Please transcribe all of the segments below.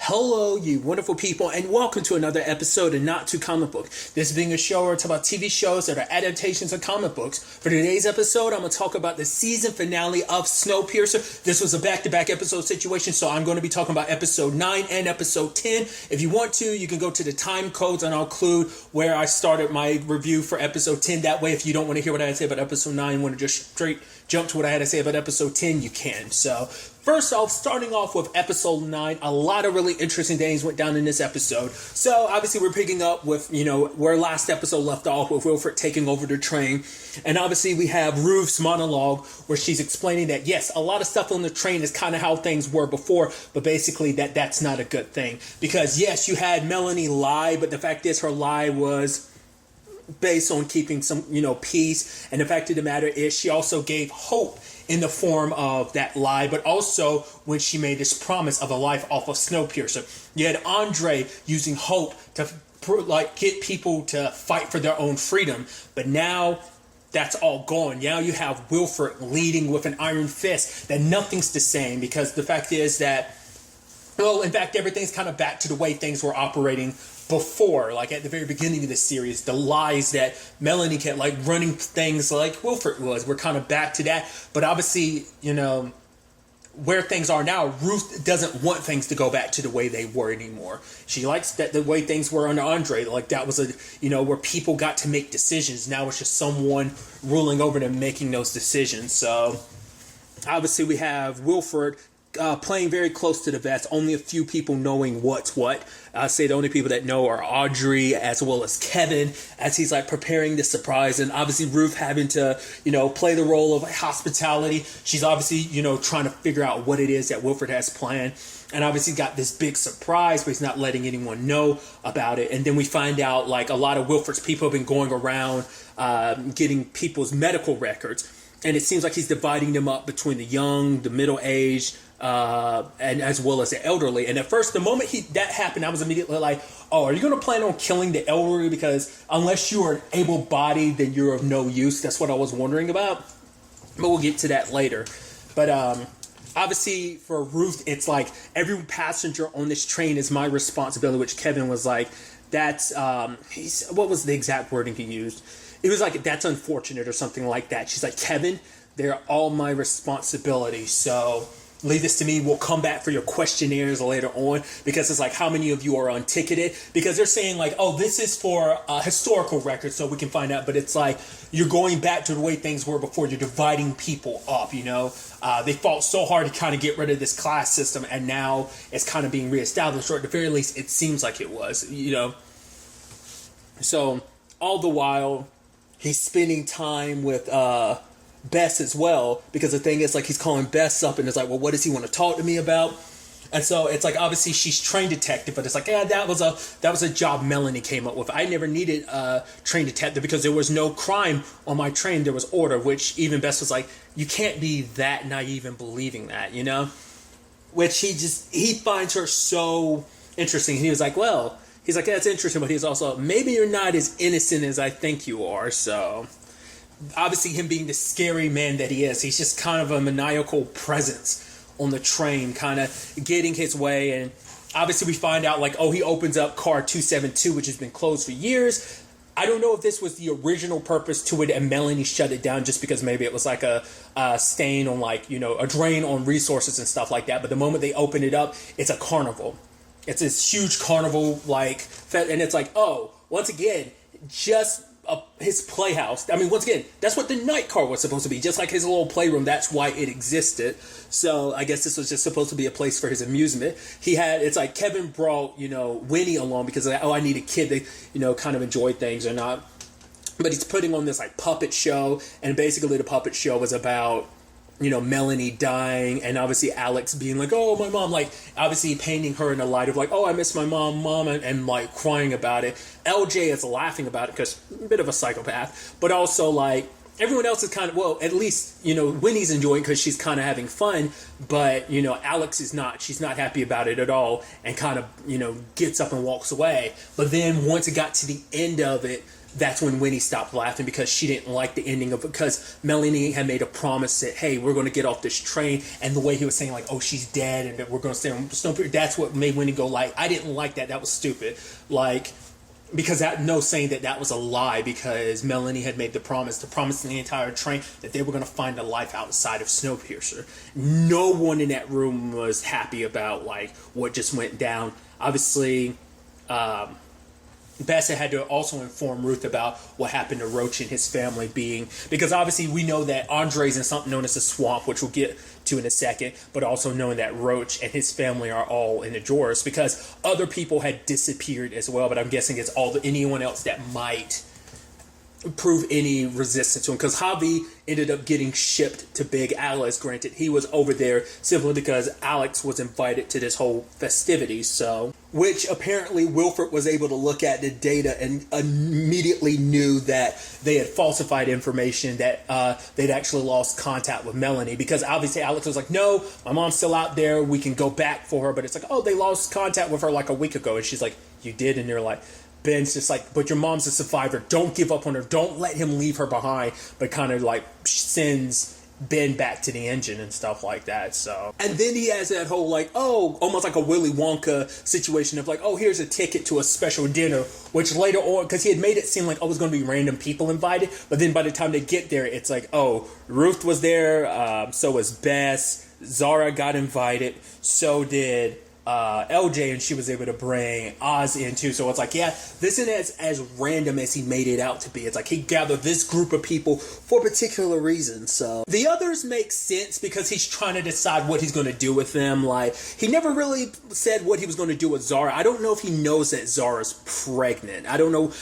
Hello, you wonderful people, and welcome to another episode of Not Too Comic Book. This being a show where I talk about TV shows that are adaptations of comic books. For today's episode, I'm going to talk about the season finale of Snowpiercer. This was a back-to-back episode situation, so I'm going to be talking about episode 9 and episode 10. If you want to, you can go to the time codes, and I'll include where I started my review for episode 10. That way, if you don't want to hear what I had to say about episode 9, want to just straight jump to what I had to say about episode 10, you can. So, first off, starting off with episode 9, a lot of really interesting things went down in this episode. So, obviously, we're picking up with, where last episode left off with Wilfred taking over the train. And obviously, we have Ruth's monologue where she's explaining that, yes, a lot of stuff on the train is kind of how things were before, but basically that's not a good thing. Because, yes, you had Melanie lie, but the fact is her lie was based on keeping some, peace. And the fact of the matter is she also gave hope in the form of that lie, but also when she made this promise of a life off of Snowpiercer. You had Andre using hope to get people to fight for their own freedom, but now that's all gone. Now you have Wilfred leading with an iron fist that nothing's the same, because the fact is that, well, in fact, everything's kind of back to the way things were operating before, like at the very beginning of the series. The lies that Melanie kept, like running things like Wilfred was, we're kind of back to that. But obviously, where things are now, Ruth doesn't want things to go back to the way they were anymore. She likes that the way things were under Andre, like that was where people got to make decisions. Now it's just someone ruling over them making those decisions. So obviously we have Wilfred playing very close to the vest, only a few people knowing what's what. I say the only people that know are Audrey as well as Kevin, as he's like preparing the surprise. And obviously Ruth having to, play the role of hospitality. She's obviously, trying to figure out what it is that Wilfred has planned. And obviously got this big surprise, but he's not letting anyone know about it. And then we find out like a lot of Wilfred's people have been going around getting people's medical records. And it seems like he's dividing them up between the young, the middle-aged, and as well as the elderly. And at first, the moment that happened, I was immediately like, oh, are you going to plan on killing the elderly? Because unless you are able-bodied, then you're of no use. That's what I was wondering about. But we'll get to that later. But obviously, for Ruth, it's like every passenger on this train is my responsibility, which Kevin was like, that's, what was the exact wording he used? It was like, that's unfortunate or something like that. She's like, Kevin, they're all my responsibility. So leave this to me. We'll come back for your questionnaires later on, because it's like, how many of you are unticketed? Because they're saying like, oh, this is for historical records, so we can find out. But it's like, you're going back to the way things were before. You're dividing people up, They fought so hard to kind of get rid of this class system, and now it's kind of being reestablished, or at the very least, it seems like it was, So all the while, he's spending time with Bess as well, because the thing is, like, he's calling Bess up, and it's like, well, what does he want to talk to me about? And so it's like, obviously she's trained detective, but it's like, yeah, that was a job Melanie came up with. I never needed a trained detective because there was no crime on my train. There was order, which even Bess was like, you can't be that naive in believing that, Which he finds her so interesting. He was like, well, he's like, that's interesting, but he's also, maybe you're not as innocent as I think you are. So obviously him being the scary man that he is, he's just kind of a maniacal presence on the train, kind of getting his way. And obviously we find out like, oh, he opens up car 272, which has been closed for years. I don't know if this was the original purpose to it and Melanie shut it down just because maybe it was like a stain on like, a drain on resources and stuff like that. But the moment they open it up, it's a carnival. It's this huge carnival, and it's like, oh, once again, just his playhouse. I mean, once again, that's what the night car was supposed to be, just like his little playroom. That's why it existed. So I guess this was just supposed to be a place for his amusement. It's like Kevin brought, Winnie along because, I need a kid to, kind of enjoy things or not. But he's putting on this, puppet show, and basically the puppet show was about, Melanie dying, and obviously Alex being like, oh, my mom, obviously painting her in the light of oh, I miss my mom, and crying about it. LJ is laughing about it because a bit of a psychopath, but also everyone else is kind of, well, at least, Winnie's enjoying because she's kind of having fun, but, Alex is not. She's not happy about it at all, and kind of, gets up and walks away. But then once it got to the end of it, that's when Winnie stopped laughing because she didn't like the ending of it, because Melanie had made a promise that, hey, we're going to get off this train, and the way he was saying like, oh, she's dead and that we're going to stay on Snowpiercer, that's what made Winnie go like, I didn't like that was stupid, like, because saying that was a lie, because Melanie had made the promise the entire train that they were going to find a life outside of Snowpiercer. No one in that room was happy about like what just went down. Obviously, Bassett had to also inform Ruth about what happened to Roach and his family, because obviously we know that Andre's in something known as the swamp, which we'll get to in a second, but also knowing that Roach and his family are all in the drawers, because other people had disappeared as well, but I'm guessing it's anyone else that might prove any resistance to him, because Javi ended up getting shipped to Big Alice. Granted, he was over there simply because Alex was invited to this whole festivity, which apparently Wilfred was able to look at the data and immediately knew that they had falsified information, that they'd actually lost contact with Melanie, because obviously Alex was like, no, my mom's still out there, we can go back for her, but it's like, oh, they lost contact with her like a week ago, and she's like, you did? And they're like, Ben's just like, but your mom's a survivor. Don't give up on her. Don't let him leave her behind. But kind of like sends Ben back to the engine and stuff like that. So, and then he has that whole like, oh, almost like a Willy Wonka situation of like, oh, here's a ticket to a special dinner, which later on, because he had made it seem like, oh, it was going to be random people invited. But then by the time they get there, it's like, oh, Ruth was there. So was Bess. Zara got invited. So did LJ, and she was able to bring Oz in too. So it's like, yeah, this isn't as random as he made it out to be. It's like he gathered this group of people for a particular reason. So the others make sense because he's trying to decide what he's going to do with them. Like, he never really said what he was going to do with Zara. I don't know if he knows that Zara's pregnant. I don't know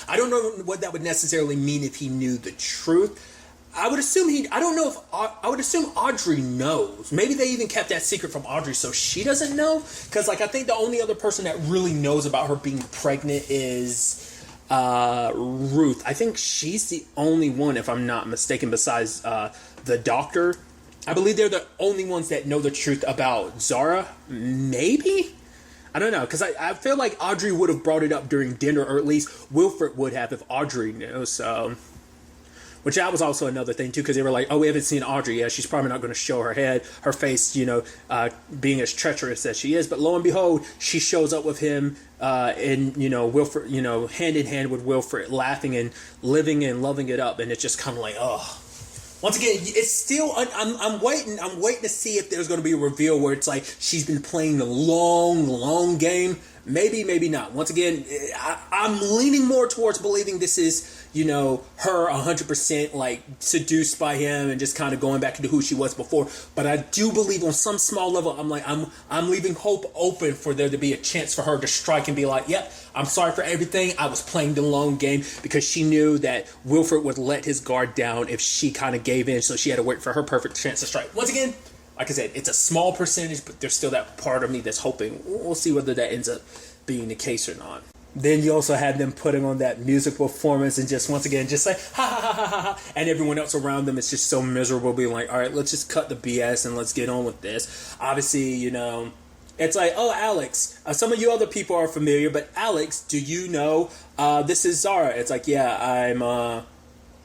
what that would necessarily mean if he knew the truth. I would assume I would assume Audrey knows. Maybe they even kept that secret from Audrey so she doesn't know. Because, like, I think the only other person that really knows about her being pregnant is Ruth. I think she's the only one, if I'm not mistaken, besides the doctor. I believe they're the only ones that know the truth about Zara. Maybe? I don't know. Because I feel like Audrey would have brought it up during dinner, or at least Wilfred would have if Audrey knew. So... which that was also another thing, too, because they were like, oh, we haven't seen Audrey yet. She's probably not going to show her face, being as treacherous as she is. But lo and behold, she shows up with him and, Wilfred, hand in hand with Wilfred, laughing and living and loving it up. And it's just kind of like, oh. Once again, it's still, I'm waiting to see if there's going to be a reveal where it's like she's been playing the long game. Maybe, maybe not. Once again, I'm leaning more towards believing this is, her 100% like seduced by him and just kind of going back into who she was before. But I do believe on some small level, I'm leaving hope open for there to be a chance for her to strike and be like, yep, I'm sorry for everything. I was playing the long game, because she knew that Wilfred would let his guard down if she kind of gave in. So she had to wait for her perfect chance to strike. Once again, like I said, it's a small percentage, but there's still that part of me that's hoping. We'll see whether that ends up being the case or not. Then you also had them putting on that music performance and just once again just like ha ha ha ha ha, and everyone else around them is just so miserable, being like, all right, let's just cut the BS and let's get on with this. Obviously, it's like, oh, Alex, some of you other people are familiar, but Alex, do you know this is Zara? It's like, yeah, I'm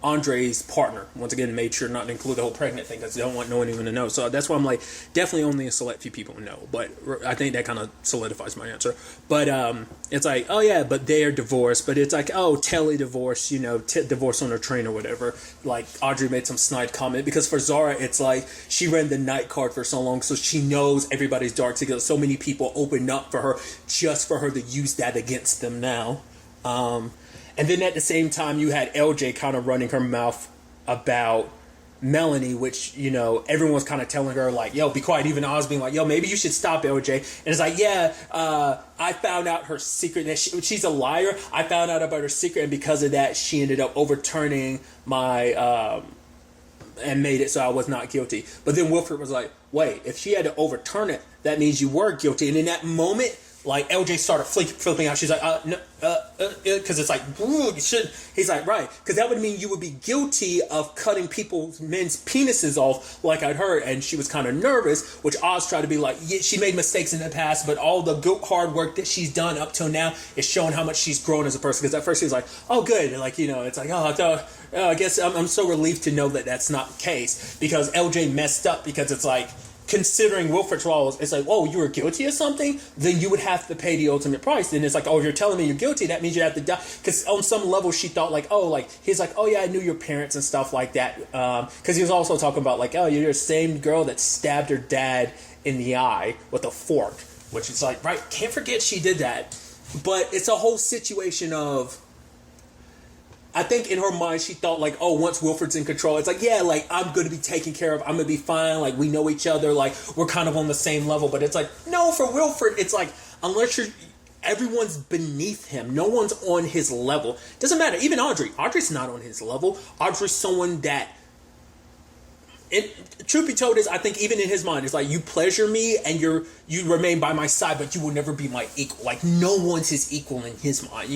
Andre's partner. Once again, made sure not to include the whole pregnant thing because they don't want no one even to know. So that's why I'm like, definitely only a select few people know. But I think that kind of solidifies my answer. But it's like, oh yeah, but they are divorced. But it's like, oh, Telly divorced, divorce on a train or whatever. Like Audrey made some snide comment, because for Zara, it's like she ran the night card for so long, so she knows everybody's dark secrets. So many people opened up for her just for her to use that against them now. And then at the same time, you had LJ kind of running her mouth about Melanie, which, everyone was kind of telling her, like, yo, be quiet. Even Oz being like, yo, maybe you should stop, LJ. And it's like, yeah, I found out her secret, that she's a liar. I found out about her secret, and because of that, she ended up overturning my, and made it so I was not guilty. But then Wilfred was like, wait, if she had to overturn it, that means you were guilty. And in that moment, like LJ started flipping out. She's like, no, because it's like, you shouldn't. He's like, right, because that would mean you would be guilty of cutting men's penises off, like I'd heard. And she was kind of nervous, which Oz tried to be like, yeah, she made mistakes in the past, but all the good hard work that she's done up till now is showing how much she's grown as a person. Because at first she was like, oh, good, and like, it's like, I guess I'm so relieved to know that that's not the case, because LJ messed up, because it's like, considering Wilfred's roles, it's like, oh, you were guilty of something, then you would have to pay the ultimate price. And it's like, oh, if you're telling me you're guilty, that means you have to die. Because on some level, she thought like, oh, like, he's like, oh yeah, I knew your parents and stuff like that. Because he was also talking about like, oh, you're the same girl that stabbed her dad in the eye with a fork, which is like, right, can't forget she did that. But it's a whole situation of, I think in her mind, she thought like, oh, once Wilfred's in control, it's like, yeah, like, I'm going to be taken care of. I'm going to be fine. Like, we know each other. Like, we're kind of on the same level. But it's like, no, for Wilfred, it's like, unless everyone's beneath him. No one's on his level. Doesn't matter. Even Audrey. Audrey's not on his level. Audrey's someone that, truth be told, is I think even in his mind, it's like, you pleasure me and you remain by my side, but you will never be my equal. Like, no one's his equal in his mind,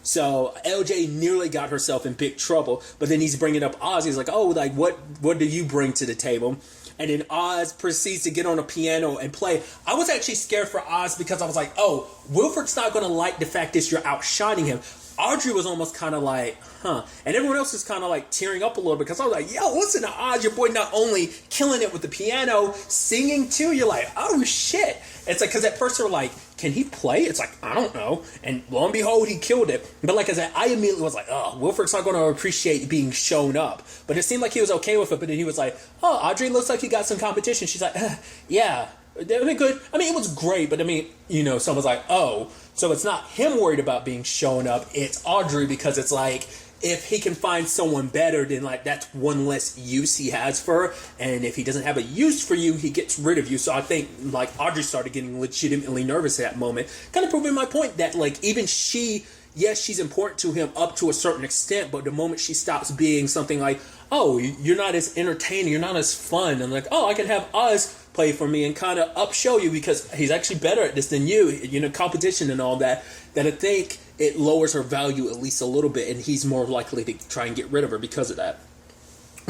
So LJ nearly got herself in big trouble, but then he's bringing up Oz. He's like, oh, like, what do you bring to the table? And then Oz proceeds to get on a piano and play. I was actually scared for Oz, because I was like, oh, Wilfred's not going to like the fact that you're outshining him. Audrey was almost kind of like, huh. And everyone else is kind of like tearing up a little bit, because I was like, yo, listen to Oz, your boy not only killing it with the piano, singing too. You're like, oh shit. It's like, because at first they're like, can he play? It's like, I don't know. And lo and behold, he killed it. But like I said, I immediately was like, oh, Wilfred's not going to appreciate being shown up. But it seemed like he was okay with it. But then he was like, oh, Audrey looks like he got some competition. She's like, yeah, I mean, good. I mean, it was great. But I mean, someone's like, oh, so it's not him worried about being shown up. It's Audrey, because it's like, if he can find someone better, then like that's one less use he has for her. And if he doesn't have a use for you, he gets rid of you. So I think like Audrey started getting legitimately nervous at that moment, kind of proving my point that like even she, yes, she's important to him up to a certain extent, but the moment she stops being something like, oh, you're not as entertaining, you're not as fun, and like, oh, I can have Oz play for me and kind of upshow you because he's actually better at this than you, competition and all that, that I think it lowers her value at least a little bit, and he's more likely to try and get rid of her because of that.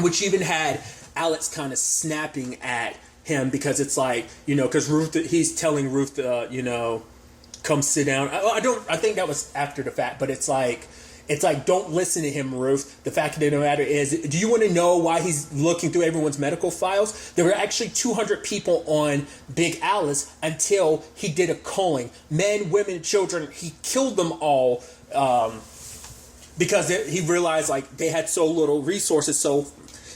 Which even had Alex kind of snapping at him, because it's like, because Ruth, he's telling Ruth, come sit down. I think that was after the fact, but it's like, don't listen to him, Ruth. The fact of the matter is, do you want to know why he's looking through everyone's medical files? There were actually 200 people on Big Alice until he did a culling. Men, women, children, he killed them all because he realized like they had so little resources. So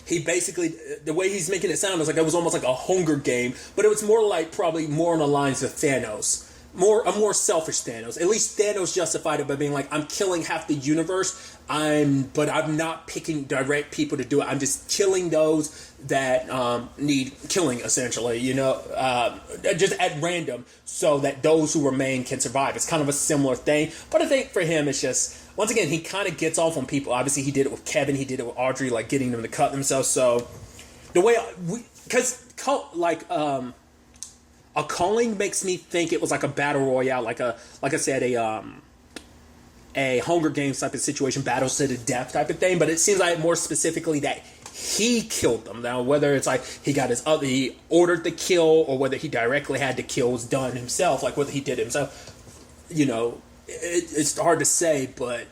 he basically, the way he's making it sound is like it was almost like a Hunger Game, but it was more like probably more on the lines of Thanos. A more selfish Thanos. At least Thanos justified it by being like, I'm killing half the universe, but I'm not picking direct people to do it. I'm just killing those that need killing, essentially, just at random, so that those who remain can survive. It's kind of a similar thing, but I think for him, it's just, once again, he kind of gets off on people. Obviously, he did it with Kevin, he did it with Audrey, like getting them to cut themselves. So the way a calling makes me think it was like a battle royale, like I said, a Hunger Games type of situation, battles to the death type of thing. But it seems like more specifically that he killed them. Now, whether it's like he ordered the kill, or whether he directly had the kills done himself, like whether he did it himself, it's hard to say. But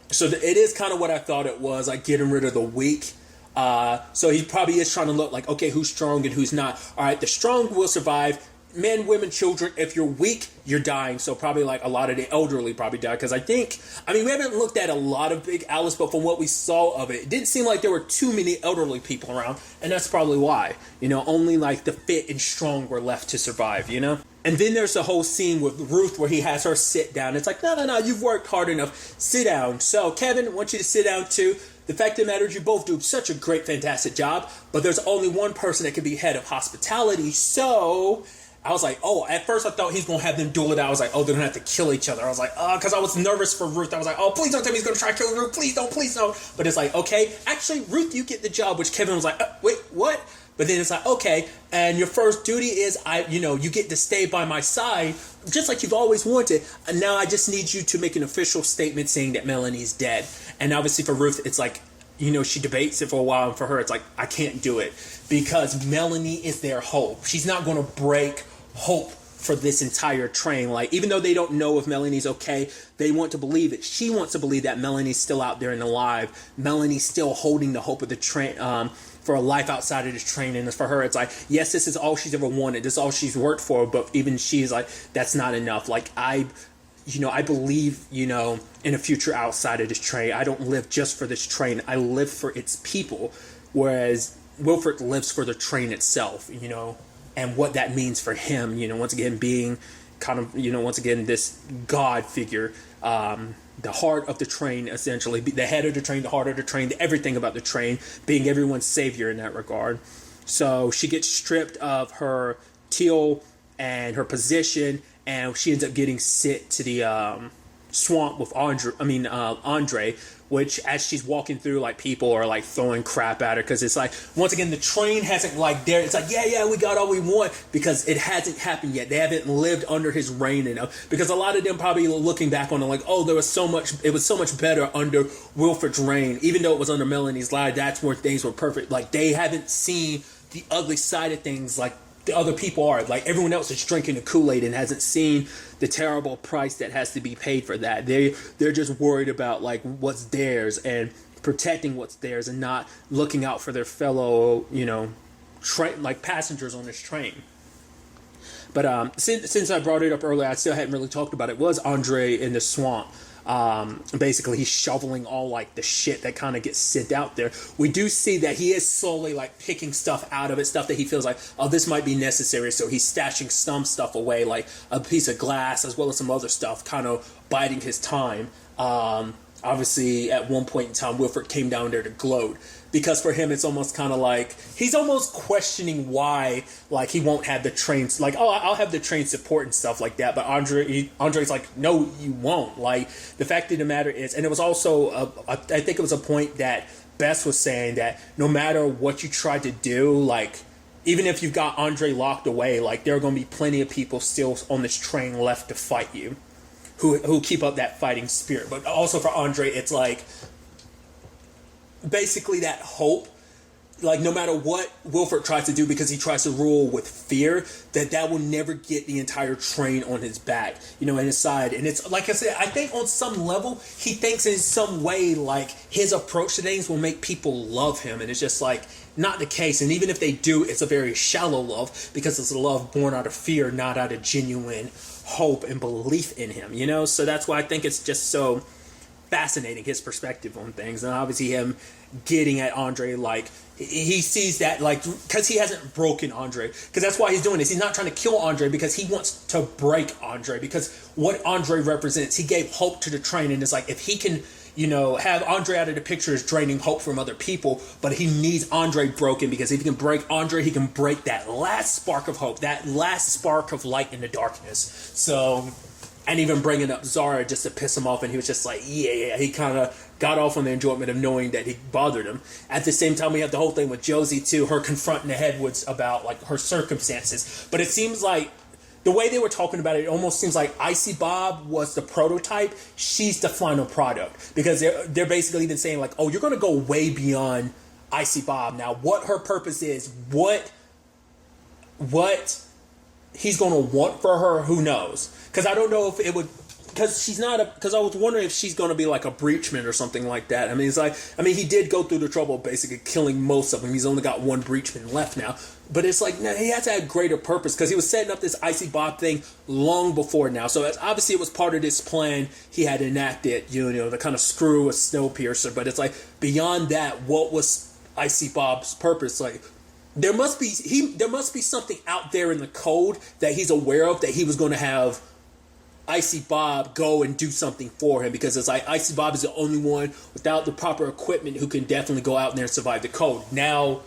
so it is kind of what I thought it was, like getting rid of the weak. So he probably is trying to look like, okay, who's strong and who's not. All right, the strong will survive. Men, women, children. If you're weak, you're dying. So probably like a lot of the elderly probably die. Because we haven't looked at a lot of Big Alice, but from what we saw of it, it didn't seem like there were too many elderly people around. And that's probably why. Only like the fit and strong were left to survive, And then there's the whole scene with Ruth where he has her sit down. It's like, no, you've worked hard enough. Sit down. So, Kevin, I want you to sit down too. The fact of the matter is you both do such a great, fantastic job, but there's only one person that can be head of hospitality. So I was like, oh, at first I thought he's going to have them duel it out. I was like, oh, they're going to have to kill each other. I was like, oh, because I was nervous for Ruth. I was like, oh, please don't tell me he's going to try to kill Ruth. Please don't. But it's like, okay, actually, Ruth, you get the job, which Kevin was like, wait, what? But then it's like, okay, and your first duty is, you get to stay by my side, just like you've always wanted. And now I just need you to make an official statement saying that Melanie's dead. And obviously for Ruth, it's like, she debates it for a while. And for her, it's like, I can't do it. Because Melanie is their hope. She's not going to break hope for this entire train. Like, even though they don't know if Melanie's okay, they want to believe it. She wants to believe that Melanie's still out there and alive. Melanie's still holding the hope of the train, for a life outside of this train. And for her, it's like, yes, this is all she's ever wanted. This is all she's worked for. But even she's like, that's not enough. Like, I believe, in a future outside of this train. I don't live just for this train. I live for its people. Whereas Wilford lives for the train itself, and what that means for him, once again, being kind of, once again, this God figure, the heart of the train, essentially, the head of the train, the heart of the train, everything about the train, being everyone's savior in that regard. So she gets stripped of her teal and her position, and she ends up getting sent to the swamp with Andre, which as she's walking through, like, people are like throwing crap at her, because it's like, once again, the train hasn't it's like, yeah, we got all we want, because it hasn't happened yet. They haven't lived under his reign enough, because a lot of them probably looking back on it like, oh, it was so much better under Wilford's reign. Even though it was under Melanie's lie, that's where things were perfect. Like, they haven't seen the ugly side of things like the other people are. Like, everyone else is drinking the Kool-Aid and hasn't seen the terrible price that has to be paid for that. They're just worried about, like, what's theirs and protecting what's theirs, and not looking out for their fellow, passengers on this train. But since I brought it up earlier, I still hadn't really talked about it, was Andre in the swamp. Basically he's shoveling all, like, the shit that kind of gets sent out there. We do see that he is slowly, like, picking stuff out of it, stuff that he feels like, oh, this might be necessary, so he's stashing some stuff away, like a piece of glass as well as some other stuff, kind of biding his time. Obviously at one point in time, Wilford came down there to gloat, because for him it's almost kind of like he's almost questioning why, like, he won't have the trains, like, oh, I'll have the train support and stuff like that. But Andre's like, no, you won't. Like, the fact of the matter is, and it was also I think it was a point that Bess was saying, that no matter what you try to do, like, even if you've got Andre locked away, like, there are going to be plenty of people still on this train left to fight you, who keep up that fighting spirit. But also for Andre, it's like basically that hope, like, no matter what Wilford tries to do, because he tries to rule with fear, that will never get the entire train on his back, and his side. And it's like I said, I think on some level he thinks in some way like his approach to things will make people love him, and it's just like not the case. And even if they do, it's a very shallow love, because it's a love born out of fear, not out of genuine hope and belief in him, so that's why I think it's just so fascinating, his perspective on things. And obviously him getting at Andre, like, he sees that, like, because he hasn't broken Andre, because that's why he's doing this. He's not trying to kill Andre because he wants to break Andre, because what Andre represents, he gave hope to the train, and it's like, if he can have Andre out of the picture is draining hope from other people, but he needs Andre broken, because if he can break Andre, he can break that last spark of hope, that last spark of light in the darkness. So, and even bringing up Zara just to piss him off, and he was just like, yeah, he kind of got off on the enjoyment of knowing that he bothered him. At the same time, we have the whole thing with Josie too, her confronting the Headwoods about, like, her circumstances. But it seems like the way they were talking about it, it almost seems like Icy Bob was the prototype. She's the final product, because they're basically even saying, like, oh, you're going to go way beyond Icy Bob. Now, what her purpose is, what he's going to want for her, who knows? Because I don't know if it would, because I was wondering if she's going to be like a breachman or something like that. I mean, it's like, he did go through the trouble of basically killing most of them. He's only got one breachman left now. But it's like, he has to have greater purpose, because he was setting up this Icy Bob thing long before now. So obviously it was part of this plan he had enacted, to kind of screw with Snowpiercer. But it's like, beyond that, what was Icy Bob's purpose? Like, there must be something out there in the code that he's aware of, that he was going to have Icy Bob go and do something for him, because it's like Icy Bob is the only one without the proper equipment who can definitely go out there and survive the code. Now,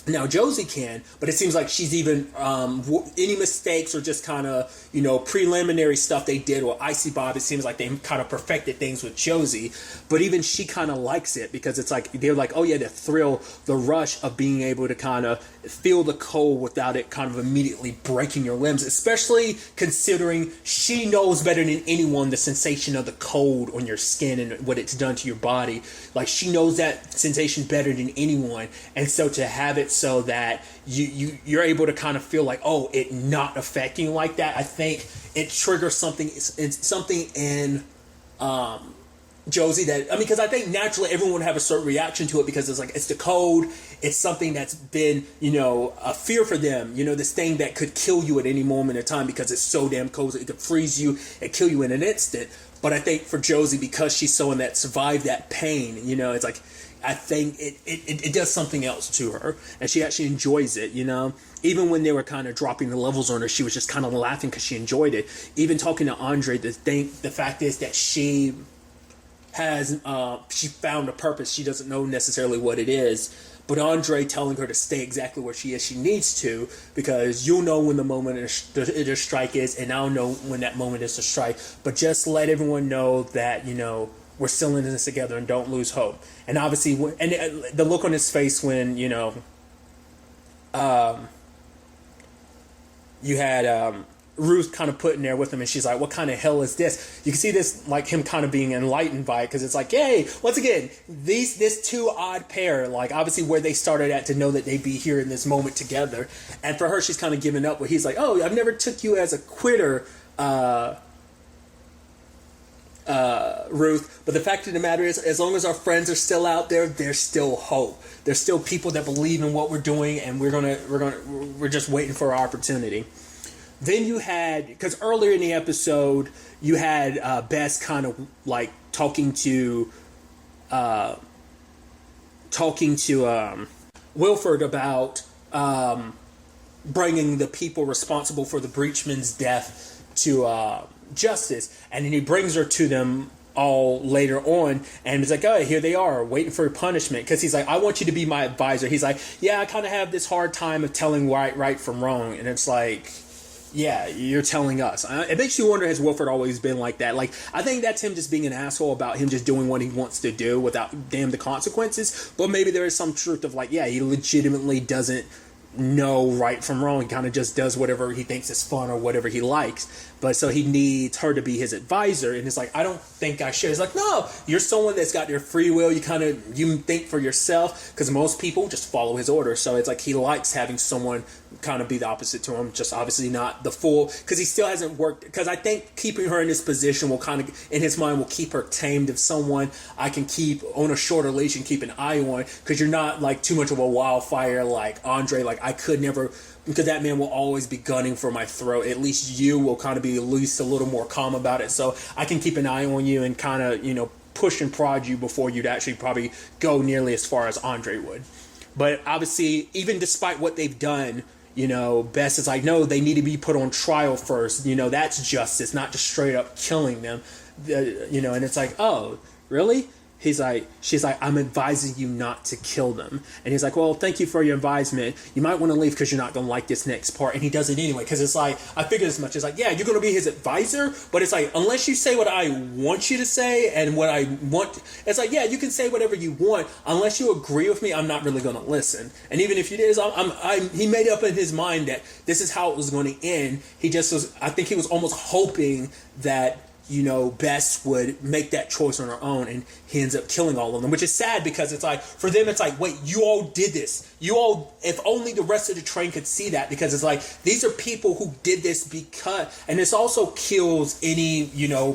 Now Josie can, but it seems like she's even any mistakes or just kind of preliminary stuff they did with Icy Bob. It seems like they kind of perfected things with Josie, but even she kind of likes it because it's like they're like, oh yeah, the thrill, the rush of being able to kind of feel the cold without it kind of immediately breaking your limbs. Especially considering she knows better than anyone the sensation of the cold on your skin and what it's done to your body. Like she knows that sensation better than anyone, and so to have it so that you're able to kind of feel like, oh, it not affecting you like that. I think it triggers something. It's something in Josie that, I mean, because I think naturally everyone would have a certain reaction to it because it's like, it's the cold. It's something that's been, a fear for them, this thing that could kill you at any moment in time because it's so damn cold. It could freeze you and kill you in an instant. But I think for Josie, because she's someone that survived that pain, it's like, I think it does something else to her, and she actually enjoys it, Even when they were kind of dropping the levels on her, she was just kind of laughing because she enjoyed it. Even talking to Andre, the fact is that she has, she found a purpose. She doesn't know necessarily what it is, but Andre telling her to stay exactly where she is, she needs to, because you'll know when the moment of the strike is, and I'll know when that moment is to strike. But just let everyone know that, we're still in this together and don't lose hope. And obviously, and the look on his face when, you had Ruth kind of putting there with him, and she's like, what kind of hell is this? You can see this, like him kind of being enlightened by it, because it's like, hey, once again, this two odd pair, like obviously where they started at to know that they'd be here in this moment together. And for her, she's kind of giving up, where he's like, oh, I've never took you as a quitter, Ruth, but the fact of the matter is, as long as our friends are still out there, there's still hope. There's still people that believe in what we're doing, and we're just waiting for our opportunity. Then you had, because earlier in the episode, you had Bess kind of like talking to Wilford about bringing the people responsible for the Breachman's death to justice, and then he brings her to them all later on, and it's like, oh, here they are waiting for punishment, because he's like, I want you to be my advisor. He's like, yeah, I kind of have this hard time of telling right from wrong. And it's like, yeah, you're telling us. It makes you wonder, has Wilford always been like that? Like, I think that's him just being an asshole about him just doing what he wants to do without damn the consequences. But maybe there is some truth of like, yeah, he legitimately doesn't know right from wrong. He kind of just does whatever he thinks is fun or whatever he likes. But so he needs her to be his advisor, and it's like, I don't think I should. It's like, no, you're someone that's got your free will. You think for yourself, because most people just follow his orders. So it's like he likes having someone kind of be the opposite to him, just obviously not the full, because he still hasn't worked. Because I think keeping her in this position will kind of, in his mind, will keep her tamed of someone I can keep on a shorter leash and keep an eye on, because you're not like too much of a wildfire like Andre. Like, I could never, because that man will always be gunning for my throat. At least you will kind of be at least a little more calm about it, so I can keep an eye on you and kind of, push and prod you before you'd actually probably go nearly as far as Andre would. But obviously, even despite what they've done, Bess is like, no, they need to be put on trial first. That's justice, not just straight up killing them. And it's like, oh, really? She's like, I'm advising you not to kill them. And he's like, well, thank you for your advisement. You might want to leave because you're not going to like this next part. And he does it anyway, because it's like, I figured as much. It's like, yeah, you're going to be his advisor, but it's like, unless you say what I want you to say and what I want, it's like, yeah, you can say whatever you want. Unless you agree with me, I'm not really going to listen. And even if you did, he made up in his mind that this is how it was going to end. He just was, I think he was almost hoping that Bess would make that choice on her own, and he ends up killing all of them, which is sad, because it's like, for them, it's like, wait, you all did this. You all, if only the rest of the train could see that, because it's like, these are people who did this because, and this also kills any,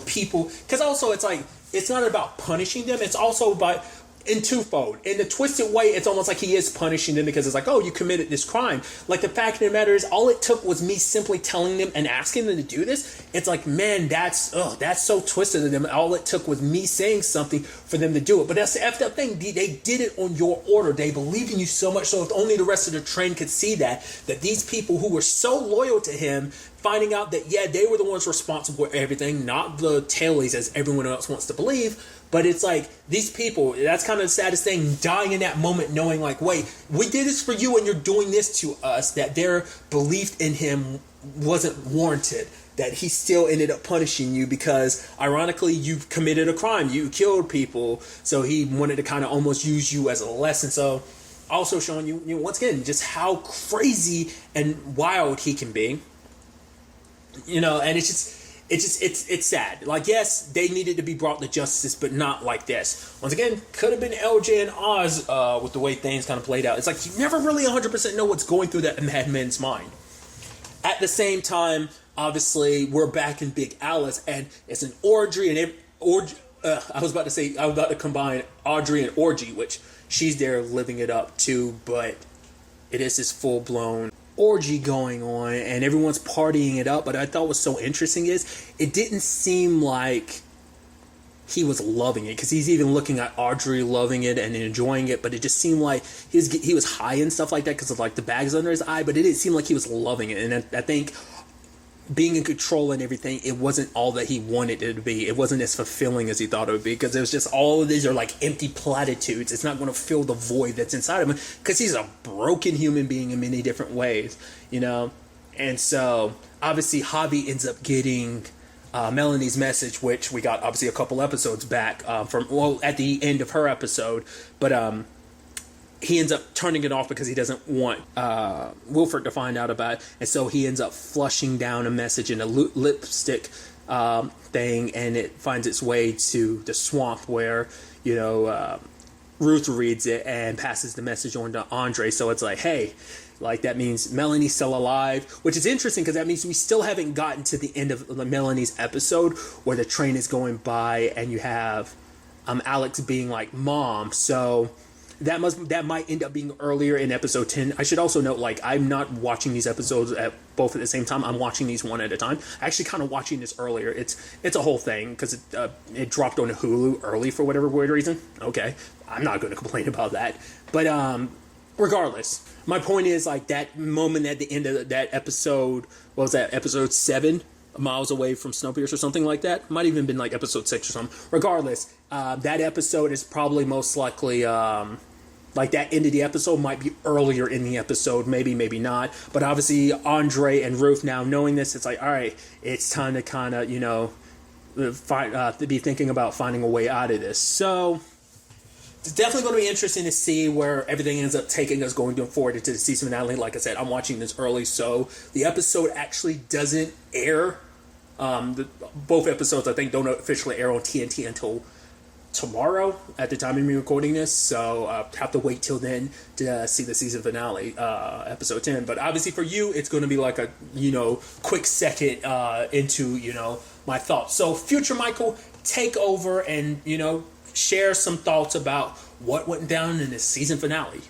people, because also it's like, it's not about punishing them, it's also about, in twofold. In the twisted way, it's almost like he is punishing them, because it's like, oh, you committed this crime. Like, the fact of the matter is, all it took was me simply telling them and asking them to do this. It's like, man, that's so twisted of them. All it took was me saying something for them to do it. But that's the effed up thing. They did it on your order. They believed in you so much, so if only the rest of the train could see that these people who were so loyal to him finding out that, yeah, they were the ones responsible for everything, not the tailies as everyone else wants to believe. But it's like, these people, that's kind of the saddest thing, dying in that moment knowing like, wait, we did this for you and you're doing this to us, that their belief in him wasn't warranted, that he still ended up punishing you because, ironically, you committed a crime, you killed people, so he wanted to kind of almost use you as a lesson. So also showing you, once again, just how crazy and wild he can be, and it's sad. Like, yes, they needed to be brought to justice, but not like this. Once again, could have been LJ and Oz with the way things kind of played out. It's like, you never really 100% know what's going through that madman's mind. At the same time, obviously, we're back in Big Alice, and it's an orgy, and I was about to combine Audrey and orgy, which she's there living it up too, but it is this full-blown orgy going on, and everyone's partying it up. But I thought was so interesting is, it didn't seem like he was loving it, because he's even looking at Audrey loving it and enjoying it, but it just seemed like he was high and stuff like that because of like the bags under his eye, but it didn't seem like he was loving it. And I think being in control and everything, it wasn't all that he wanted it to be. It wasn't as fulfilling as he thought it would be, because it was just, all of these are like empty platitudes. It's not going to fill the void that's inside of him, because he's a broken human being in many different ways, And so obviously Javi ends up getting Melanie's message, which we got obviously a couple episodes back at the end of her episode, but he ends up turning it off because he doesn't want Wilford to find out about it, and so he ends up flushing down a message in a lipstick thing, and it finds its way to the swamp where Ruth reads it and passes the message on to Andre. So it's like, hey, like, that means Melanie's still alive, which is interesting because that means we still haven't gotten to the end of Melanie's episode where the train is going by and you have Alex being like, Mom. So that might end up being earlier in episode 10. I should also note, like, I'm not watching these episodes both at the same time. I'm watching these one at a time. Actually kind of watching this earlier. It's a whole thing because it dropped on Hulu early for whatever weird reason. Okay, I'm not going to complain about that. But regardless, my point is, like, that moment at the end of that episode, what was that, episode 7? Miles Away from Snowpiercer or something like that. Might even been like episode 6 or something. Regardless, that episode is probably most likely like, that end of the episode might be earlier in the episode, maybe not. But obviously Andre and Ruth, now knowing this, it's like, all right, it's time to kind of to be thinking about finding a way out of this. So it's definitely going to be interesting to see where everything ends up taking us going forward into the season finale. Like I said, I'm watching this early, so the episode actually doesn't air. Both episodes, I think, don't officially air on TNT until tomorrow at the time of me recording this, so have to wait till then to see the season finale, episode 10. But obviously for you, it's going to be like a quick second into my thoughts. So future Michael, take over and share some thoughts about what went down in this season finale.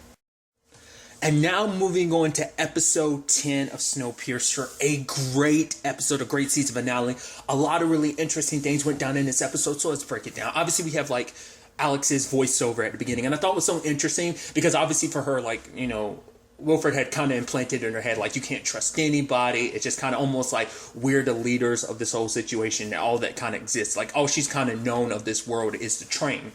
And now moving on to episode 10 of Snowpiercer, a great episode, a great season finale. A lot of really interesting things went down in this episode, so let's break it down. Obviously, we have, like, Alex's voiceover at the beginning, and I thought it was so interesting because obviously for her, like, Wilford had kind of implanted in her head, like, you can't trust anybody. It's just kind of almost like we're the leaders of this whole situation, all that kind of exists. Like, all she's kind of known of this world is the train.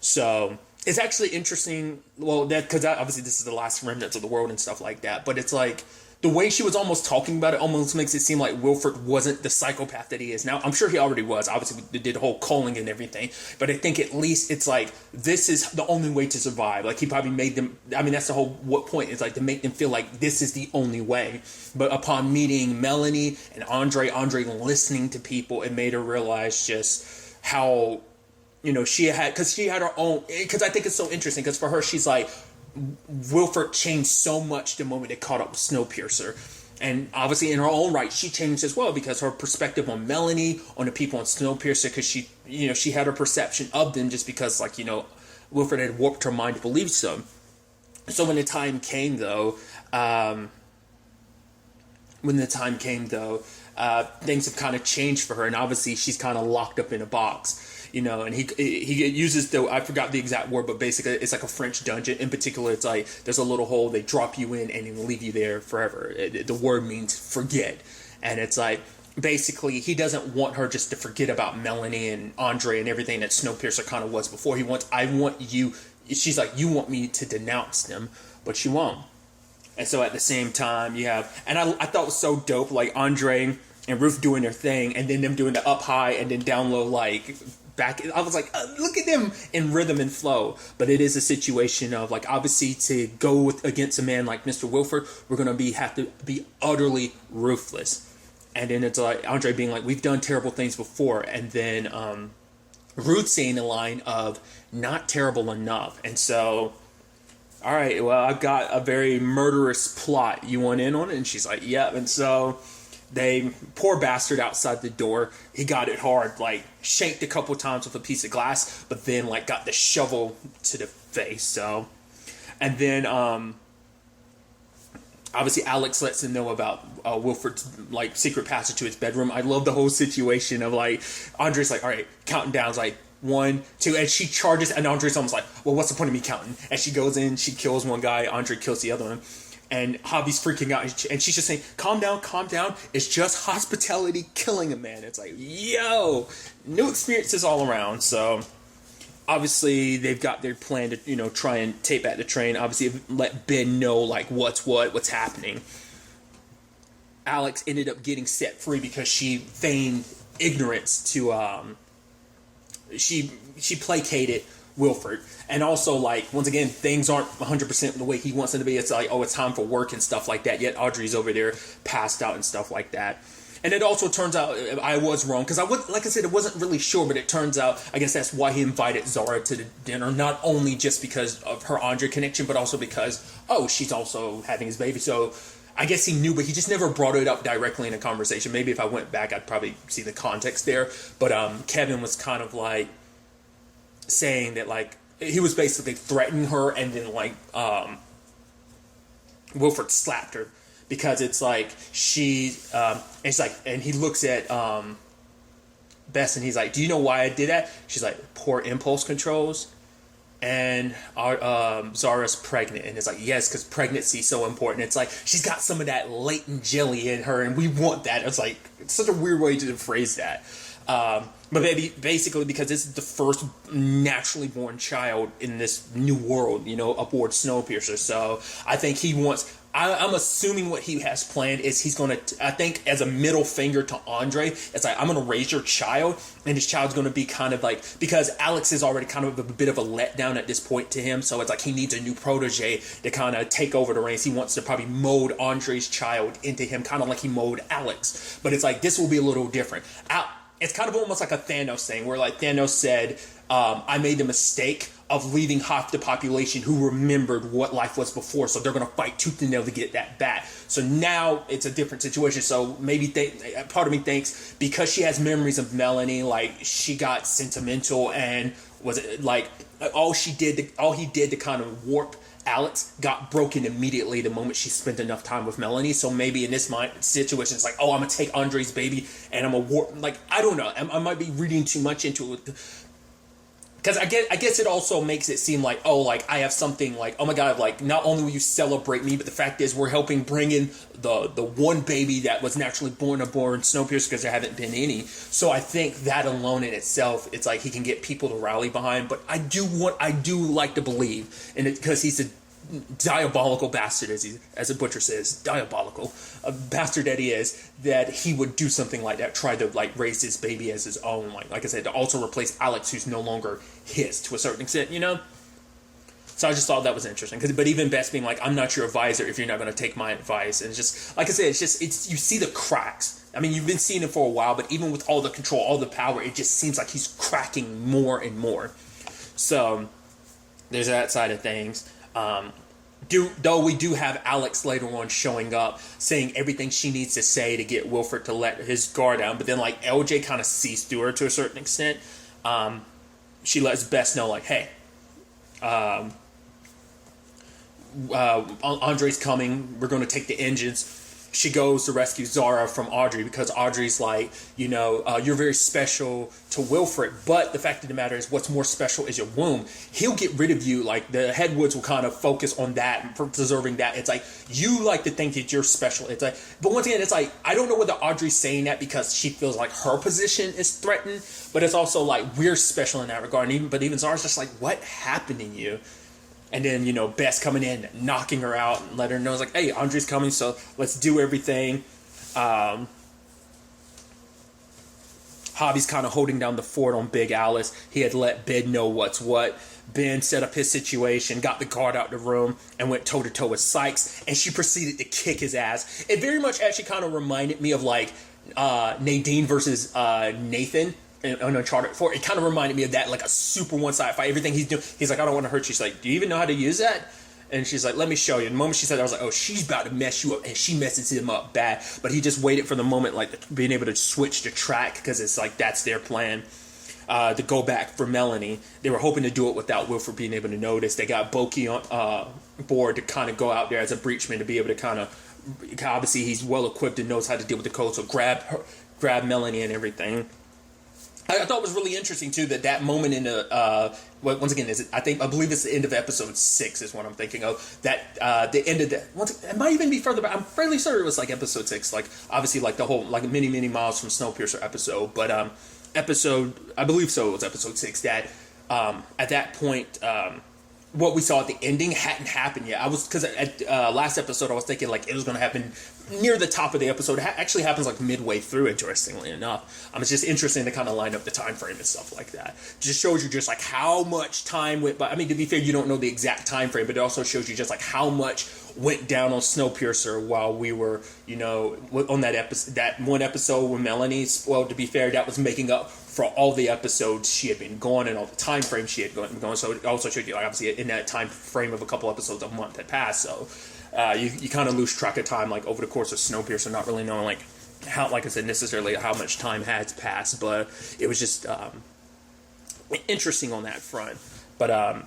So it's actually interesting, because obviously this is the last remnants of the world and stuff like that, but it's like, the way she was almost talking about it almost makes it seem like Wilford wasn't the psychopath that he is now. I'm sure he already was. Obviously, we did the whole calling and everything, but I think at least it's like, this is the only way to survive. Like, he probably made them, that's the whole point, is like to make them feel like this is the only way. But upon meeting Melanie and Andre listening to people, it made her realize just how, she had her own, because I think it's so interesting, because for her, she's like, Wilford changed so much the moment they caught up with Snowpiercer. And obviously in her own right, she changed as well, because her perspective on Melanie, on the people on Snowpiercer, because she had her perception of them just because, like, Wilford had warped her mind to believe so. So when the time came though, things have kind of changed for her, and obviously she's kind of locked up in a box. And he uses I forgot the exact word, but basically it's like a French dungeon. In particular, it's like there's a little hole, they drop you in and they leave you there forever. The word means forget. And it's like, basically, he doesn't want her just to forget about Melanie and Andre and everything that Snowpiercer kind of was before. I want you, she's like, you want me to denounce them, but she won't. And so at the same time, you have, and I thought it was so dope, like Andre and Ruth doing their thing, and then them doing the up high and then down low, like back. I was like, look at them in rhythm and flow. But it is a situation of like, obviously, to go against a man like Mr. Wilford, we're gonna have to be utterly ruthless. And then it's like Andre being like, we've done terrible things before, and then Ruth saying the line of not terrible enough. And so, all right, well, I've got a very murderous plot. You want in on it? And she's like, yep. And so they, poor bastard outside the door, he got it hard, like shanked a couple times with a piece of glass, but then like got the shovel to the face. So, and then obviously Alex lets him know about Wilford's like secret passage to his bedroom. I love the whole situation of like Andre's like, all right, counting down. It's like 1, 2, and she charges, and Andre's almost like, well, what's the point of me counting? And she goes in, she kills one guy, Andre kills the other one. And Javi's freaking out, and she's just saying, calm down, it's just hospitality killing a man. It's like, yo, new experiences all around. So obviously they've got their plan to, you know, try and take back the train. Obviously let Ben know like what's happening. Alex ended up getting set free because she feigned ignorance to she placated Wilford. And also, like, once again, things aren't 100% the way he wants them to be. It's like, oh, it's time for work and stuff like that. Yet Audrey's over there passed out and stuff like that. And it also turns out I was wrong, because like I said, it wasn't really sure, but it turns out, I guess that's why he invited Zara to the dinner, not only just because of her Andre connection, but also because, oh, she's also having his baby. So I guess he knew, but he just never brought it up directly in a conversation. Maybe if I went back, I'd probably see the context there. But Kevin was kind of like saying that, like, he was basically threatening her, and then like Wilford slapped her, because it's like it's like, and he looks at Bess and he's like, do you know why I did that? She's like, poor impulse controls, and Zara's pregnant, and it's like, yes, because pregnancy is so important. It's like she's got some of that latent jelly in her, and we want that. It's like, it's such a weird way to phrase that. But maybe basically because this is the first naturally born child in this new world, you know, aboard Snowpiercer. So I think he wants, I'm assuming what he has planned is he's going to, I think as a middle finger to Andre, it's like, I'm going to raise your child, and this child's going to be kind of like, because Alex is already kind of a bit of a letdown at this point to him. So it's like he needs a new protege to kind of take over the reins. He wants to probably mold Andre's child into him, kind of like he molded Alex. But it's like, this will be a little different. It's kind of almost like a Thanos thing, where like Thanos said, I made the mistake of leaving half the population who remembered what life was before, so they're going to fight tooth and nail to get that back. So now it's a different situation. So maybe part of me thinks because she has memories of Melanie, like she got sentimental, and was it like all he did to kind of warp Alex got broken immediately the moment she spent enough time with Melanie. So maybe in this situation, it's like, oh, I'm gonna take Andre's baby and I'm gonna warp. Like, I don't know. I might be reading too much into it, because I guess it also makes it seem like, oh, like I have something like, oh my god, like not only will you celebrate me, but the fact is we're helping bring in the one baby that was naturally born aboard Snowpiercer, because there haven't been any. So I think that alone in itself, it's like he can get people to rally behind. But I do like to believe in it, because he's a diabolical bastard, as a butcher says, diabolical, a bastard that he is, that he would do something like that, try to like raise his baby as his own, like I said, to also replace Alex, who's no longer his to a certain extent, you know. So I just thought that was interesting, but even Bess being like, I'm not your advisor if you're not going to take my advice. And it's just, like I said, it's you see the cracks. I mean, you've been seeing it for a while, but even with all the control, all the power, it just seems like he's cracking more and more. So there's that side of things. Though we do have Alex later on showing up, saying everything she needs to say to get Wilford to let his guard down. But then like LJ kind of sees through her to a certain extent. She lets Bess know like, hey, Andre's coming. We're going to take the engines. she goes to rescue Zara from Audrey because Audrey's like, you're very special to Wilfred, but the fact of the matter is what's more special is your womb. He'll get rid of you. Like the Headwoods will kind of focus on that and preserving that. It's like, you like to think that you're special. It's like, but once again, it's like, I don't know whether Audrey's saying that because she feels like her position is threatened, but it's also like, we're special in that regard. And even Zara's just like, what happened to you? And then, Bess coming in, knocking her out and letting her know, it's like, hey, Andre's coming, so let's do everything. Hobby's kind of holding down the fort on Big Alice. He had let Ben know what's what. Ben set up his situation, got the guard out the room, and went toe-to-toe with Sykes, and she proceeded to kick his ass. It very much actually kind of reminded me of, like, Nadine versus Nathan on Uncharted 4. It kind of reminded me of that, like a super one-sided fight. Everything he's doing, he's like, I don't want to hurt you. She's like, do you even know how to use that? And she's like, let me show you. And the moment she said that, I was like, oh, she's about to mess you up. And she messes him up bad. But he just waited for the moment, like, being able to switch the track, because it's like, that's their plan. To go back for Melanie. They were hoping to do it without Wilfred being able to notice. They got Boki on board to kind of go out there as a breachman to be able to kind of, obviously he's well equipped and knows how to deal with the code, so grab Melanie and everything. I thought it was really interesting too that moment in the once again I believe it's the end of episode 6 is what I'm thinking of, that the end of that, it might even be further back. I'm fairly sure it was like episode 6, like obviously like the whole like many miles from Snowpiercer episode, but I believe so, it was episode 6 that at that point what we saw at the ending hadn't happened yet. Because at last episode I was thinking like it was going to happen near the top of the episode. It actually happens like midway through, interestingly enough. It's just interesting to kind of line up the time frame and stuff like that. It just shows you just like how much time went by. I mean, to be fair, you don't know the exact time frame, but it also shows you just like how much went down on Snowpiercer while we were, on that one episode with Melanie. Well, to be fair, that was making up for all the episodes she had been gone and all the time frame she had gone. So it also showed you, like, obviously, in that time frame of a couple episodes, a month had passed. So you kind of lose track of time, like, over the course of Snowpiercer, not really knowing, like, how, like I said, necessarily how much time has passed. But it was just interesting on that front. But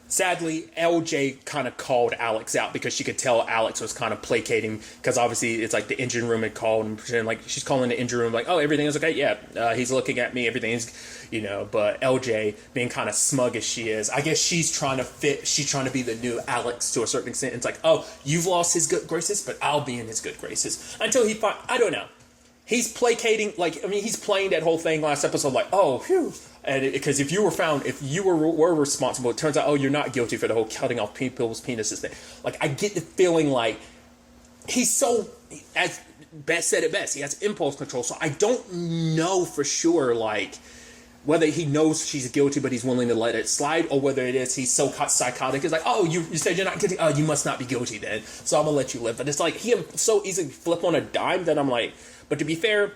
sadly, LJ kind of called Alex out because she could tell Alex was kind of placating, because obviously it's like the engine room had called and pretend like she's calling the engine room like, oh, everything is okay. Yeah, he's looking at me. Everything's, but LJ being kind of smug as she is, I guess she's trying to fit. She's trying to be the new Alex to a certain extent. It's like, oh, you've lost his good graces, but I'll be in his good graces until he I don't know. He's placating, he's playing that whole thing last episode like, oh, phew. And because if you were responsible, it turns out, oh, you're not guilty for the whole cutting off people's penises thing. Like, I get the feeling like he's so, as Beth said it best, he has impulse control. So I don't know for sure, like, whether he knows she's guilty but he's willing to let it slide, or whether it is he's so psychotic. It's like, oh, you said you're not guilty. Oh, you must not be guilty then. So I'm going to let you live. But it's like he so easily flip on a dime that I'm like, but to be fair,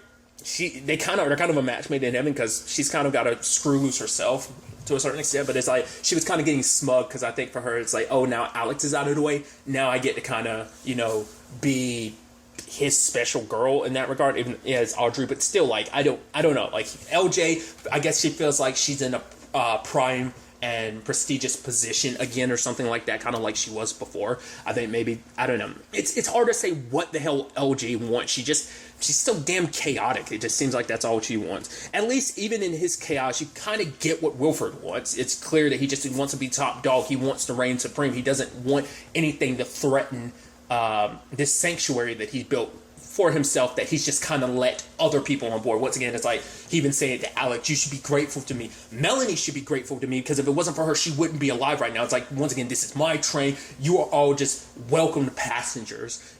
they're kind of a match made in heaven, because she's kind of got to screw loose herself to a certain extent. But it's like she was kind of getting smug, because I think for her it's like, oh, now Alex is out of the way, now I get to kind of be his special girl in that regard, even as Audrey. But still, like, I don't know, like LJ, I guess she feels like she's in a prime and prestigious position again, or something like that, kind of like she was before. I think maybe, I don't know. It's hard to say what the hell LJ wants. She's so damn chaotic. It just seems like that's all she wants. At least even in his chaos, you kind of get what Wilfred wants. It's clear that he just wants to be top dog. He wants to reign supreme. He doesn't want anything to threaten this sanctuary that he built for himself, that he's just kind of let other people on board. Once again, it's like he even saying to Alex, you should be grateful to me. Melanie should be grateful to me, because if it wasn't for her, she wouldn't be alive right now. It's like, once again, this is my train. You are all just welcome passengers,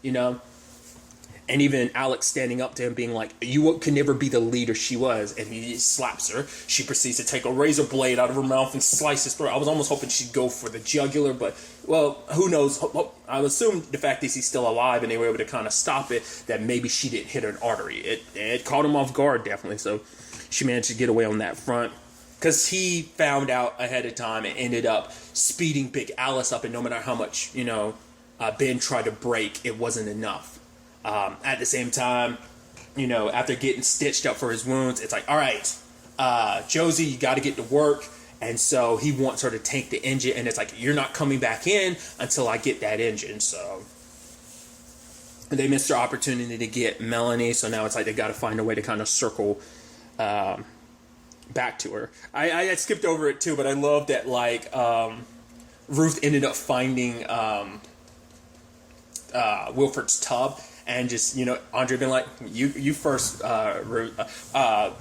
And even Alex standing up to him being like, you could never be the leader she was. And he slaps her. She proceeds to take a razor blade out of her mouth and slice his throat. I was almost hoping she'd go for the jugular, but, well, who knows? I assume the fact is he's still alive and they were able to kind of stop it, that maybe she didn't hit an artery. It caught him off guard, definitely. So she managed to get away on that front, because he found out ahead of time and ended up speeding Big Alice up. And no matter how much, Ben tried to brake, it wasn't enough. At the same time, after getting stitched up for his wounds, it's like, all right, Josie, you got to get to work. And so he wants her to tank the engine, and it's like, you're not coming back in until I get that engine. So they missed their opportunity to get Melanie, so now it's like they got to find a way to kind of circle back to her. I had skipped over it too, but I love that like Ruth ended up finding Wilford's tub, and just, you know, Andre been like, you first, Ruth,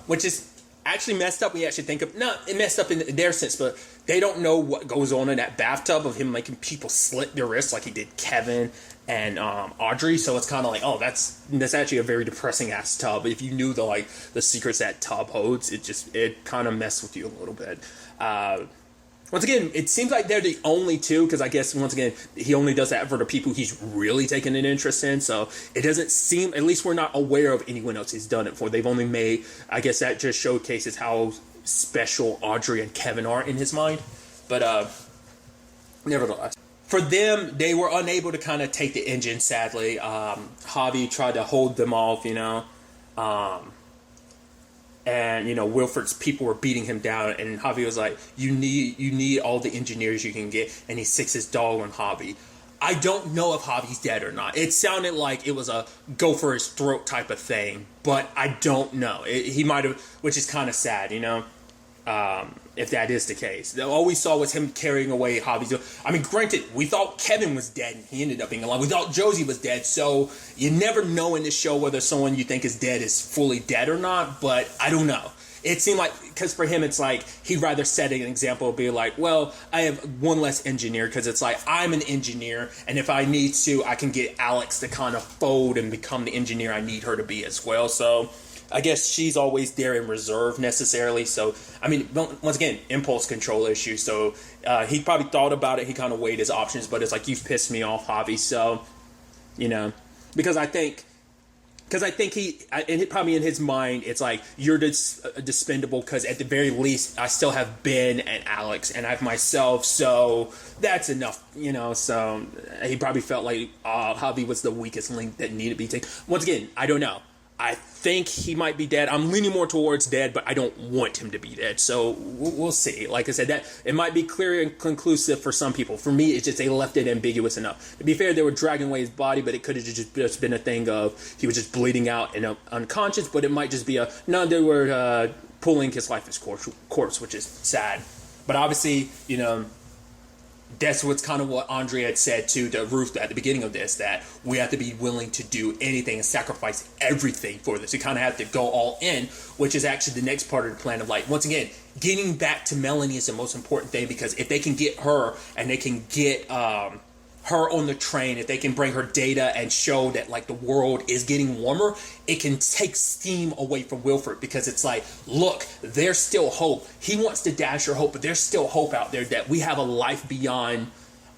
which is actually messed up when you actually think of, no, it messed up in their sense, but they don't know what goes on in that bathtub of him making people slit their wrists like he did Kevin and Audrey. So it's kind of like, oh, that's actually a very depressing ass tub. If you knew the secrets that tub holds, it kind of messed with you a little bit. Once again, it seems like they're the only two, because I guess, once again, he only does that for the people he's really taken an interest in. So it doesn't seem, at least we're not aware of anyone else he's done it for. They've only made, I guess that just showcases how special Audrey and Kevin are in his mind. But nevertheless, for them, they were unable to kind of take the engine, sadly. Javi tried to hold them off, you know. And, you know, Wilford's people were beating him down, and Javi was like, you need all the engineers you can get, and he sticks his dog on Javi. I don't know if Javi's dead or not. It sounded like it was a go for his throat type of thing, but I don't know. He might have, which is kind of sad, you know, if that is the case. All we saw was him carrying away Javi's. I mean, granted, we thought Kevin was dead, and he ended up being alive. We thought Josie was dead, so you never know in this show whether someone you think is dead is fully dead or not, but I don't know. It seemed like, because for him, it's like he'd rather set an example of being like, well, I have one less engineer, because it's like, I'm an engineer, and if I need to, I can get Alex to kind of fold and become the engineer I need her to be as well. So I guess she's always there in reserve necessarily. So, I mean, once again, impulse control issue. So he probably thought about it. He kind of weighed his options, but it's like, you've pissed me off, Javi. So, you know, because I think probably in his mind, it's like, you're dispendable because at the very least, I still have Ben and Alex, and I have myself, so that's enough, you know. So he probably felt like Javi was the weakest link that needed to be taken. Once again, I don't know. I think he might be dead. I'm leaning more towards dead, but I don't want him to be dead. So we'll see. Like I said, that it might be clear and conclusive for some people. For me, it's just they left it ambiguous enough. To be fair, they were dragging away his body, but it could have just been a thing of he was just bleeding out and unconscious. But it might just be they were pulling his lifeless corpse, which is sad. But obviously, you know, that's what's kind of what Andre had said to Ruth at the beginning of this, that we have to be willing to do anything and sacrifice everything for this. We kind of have to go all in, which is actually the next part of the plan of, like, once again, getting back to Melanie is the most important thing, because if they can get her and they can get her on the train, if they can bring her data and show that, like, the world is getting warmer, it can take steam away from Wilford, because it's like, look, there's still hope. He wants to dash her hope, but there's still hope out there that we have a life beyond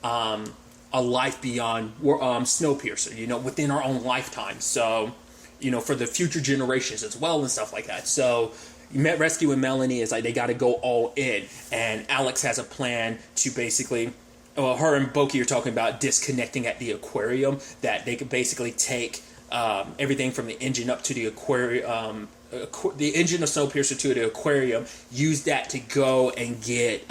Snowpiercer, you know, within our own lifetime. So, you know, for the future generations as well and stuff like that. So rescuing Melanie is like, they got to go all in, and Alex has a plan to basically, well, her and Boki are talking about disconnecting at the aquarium, that they could basically take everything from the engine up to the aquarium, the engine of Snowpiercer to the aquarium, use that to go and get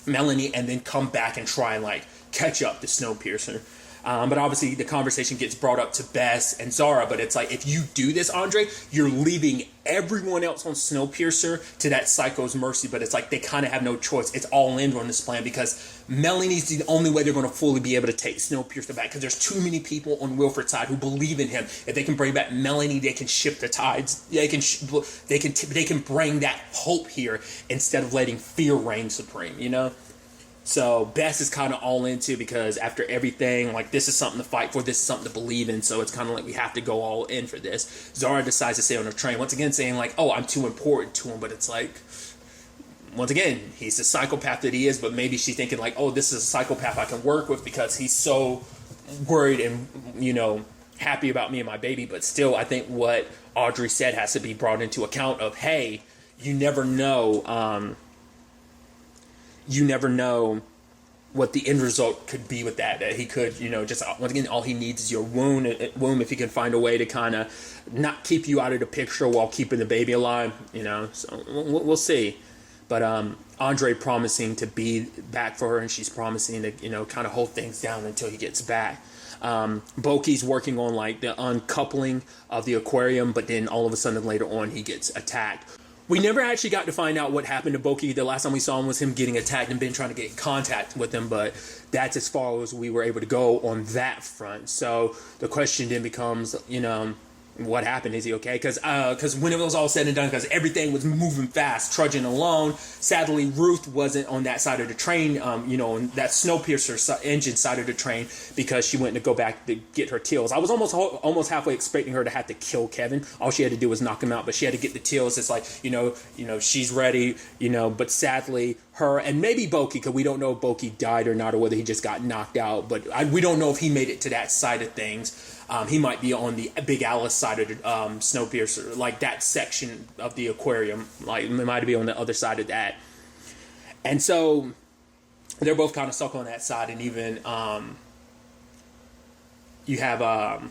Melanie, and then come back and try and, like, catch up to Snowpiercer. But obviously the conversation gets brought up to Bess and Zara, but it's like, if you do this, Andre, you're leaving everyone else on Snowpiercer to that psycho's mercy. But it's like, they kind of have no choice. It's all in on this plan, because Melanie's the only way they're going to fully be able to take Snowpiercer back, because there's too many people on Wilford's side who believe in him. If they can bring back Melanie, they can shift the tides. They can bring that hope here instead of letting fear reign supreme, you know? So Bess is kind of all into, because after everything, like, this is something to fight for, this is something to believe in, so it's kind of like we have to go all in for this. Zara decides to stay on the train, once again saying, like, oh, I'm too important to him, but it's like, once again, he's the psychopath that he is, but maybe she's thinking, like, oh, this is a psychopath I can work with, because he's so worried and, you know, happy about me and my baby. But still, I think what Audrey said has to be brought into account of, hey, you never know, what the end result could be with that. That he could, you know, just, once again, all he needs is your womb, if he can find a way to kind of not keep you out of the picture while keeping the baby alive, you know. So we'll see. But Andre promising to be back for her, and she's promising to, kind of hold things down until he gets back. Boki's working on like the uncoupling of the aquarium, but then all of a sudden later on he gets attacked. We never actually got to find out what happened to Boki. The last time we saw him was him getting attacked and Ben trying to get in contact with him, but that's as far as we were able to go on that front. So the question then becomes, what happened? Is he okay? Because when it was all said and done, because everything was moving fast, trudging along. Sadly, Ruth wasn't on that side of the train, on that Snowpiercer engine side of the train, because she went to go back to get her tills. I was almost halfway expecting her to have to kill Kevin. All she had to do was knock him out, but she had to get the tills. It's like, she's ready, but sadly, her and maybe Boki, because we don't know if Boki died or not, or whether he just got knocked out, but we don't know if he made it to that side of things. He might be on the Big Alice side of the Snowpiercer, like that section of the aquarium. Like, it might be on the other side of that. And so they're both kind of stuck on that side. And even you have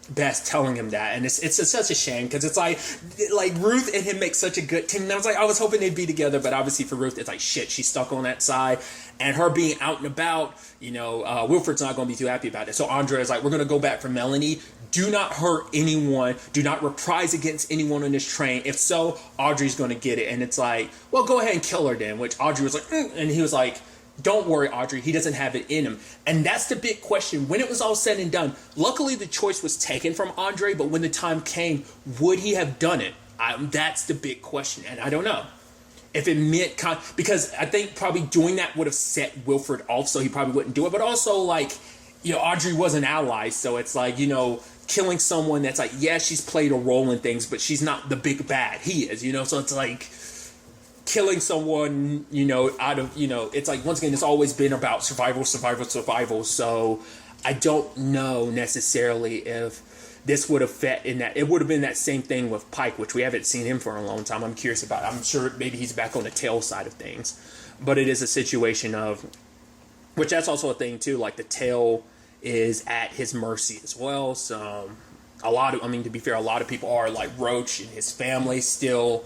Beth telling him that, and it's such a shame, because it's like Ruth and him make such a good team. And I was hoping they'd be together, but obviously for Ruth, it's like, shit, she's stuck on that side, and her being out and about, Wilfred's not going to be too happy about it. So Andre is like, we're going to go back for Melanie. Do not hurt anyone. Do not reprise against anyone on this train. If so, Audrey's going to get it. And it's like, well, go ahead and kill her then. Which Audrey was like, and he was like, don't worry, Audrey, he doesn't have it in him. And that's the big question. When it was all said and done, luckily the choice was taken from Andre, but when the time came, would he have done it? That's the big question, and I don't know. If it meant, because I think probably doing that would have set Wilfred off, so he probably wouldn't do it. But also, Audrey was an ally, so it's like, killing someone that's like, yeah, she's played a role in things, but she's not the big bad. He is, so it's like, killing someone, out of, it's like, once again, it's always been about survival. So I don't know necessarily if this would have fit in that. It would have been that same thing with Pike, which we haven't seen him for a long time. I'm curious about it. I'm sure maybe he's back on the tail side of things, but it is a situation of, which that's also a thing too, like the tail is at his mercy as well. So to be fair, a lot of people are, like Roach and his family still,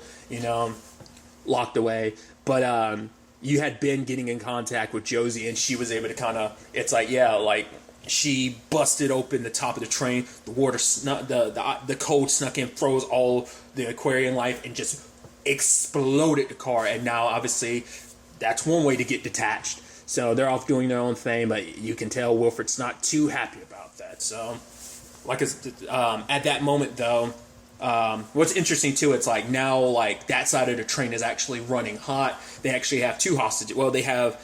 locked away. But you had Ben getting in contact with Josie, and she was able to kind of, it's like, yeah, like she busted open the top of the train, the water the cold snuck in, froze all the aquarium life, and just exploded the car. And now obviously that's one way to get detached. So they're off doing their own thing, but you can tell Wilfred's not too happy about that. So at that moment though, what's interesting too, it's like now, like that side of the train is actually running hot. They actually have two hostages. Well, they have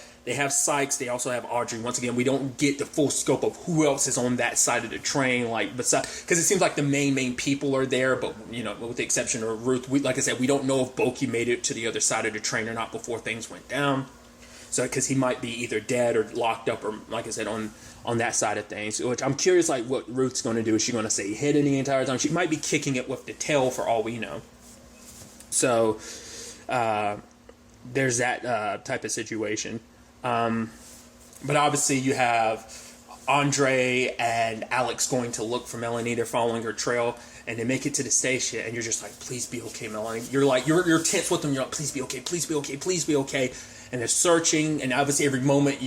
Sykes. They also have Audrey. Once again, we don't get the full scope of who else is on that side of the train. Like, besides, because it seems like the main people are there, but with the exception of Ruth, like I said, we don't know if Boki made it to the other side of the train or not before things went down. So, because he might be either dead or locked up, or like I said, on that side of things. Which I'm curious, like what Ruth's going to do. Is she going to stay hidden the entire time? She might be kicking it with the tail for all we know. So, there's that type of situation. But obviously you have Andre and Alex going to look for Melanie. They're following her trail, and they make it to the station, and you're just like, please be okay, Melanie. You're like, you're tense with them. You're like, please be okay, please be okay, please be okay. And they're searching, and obviously every moment,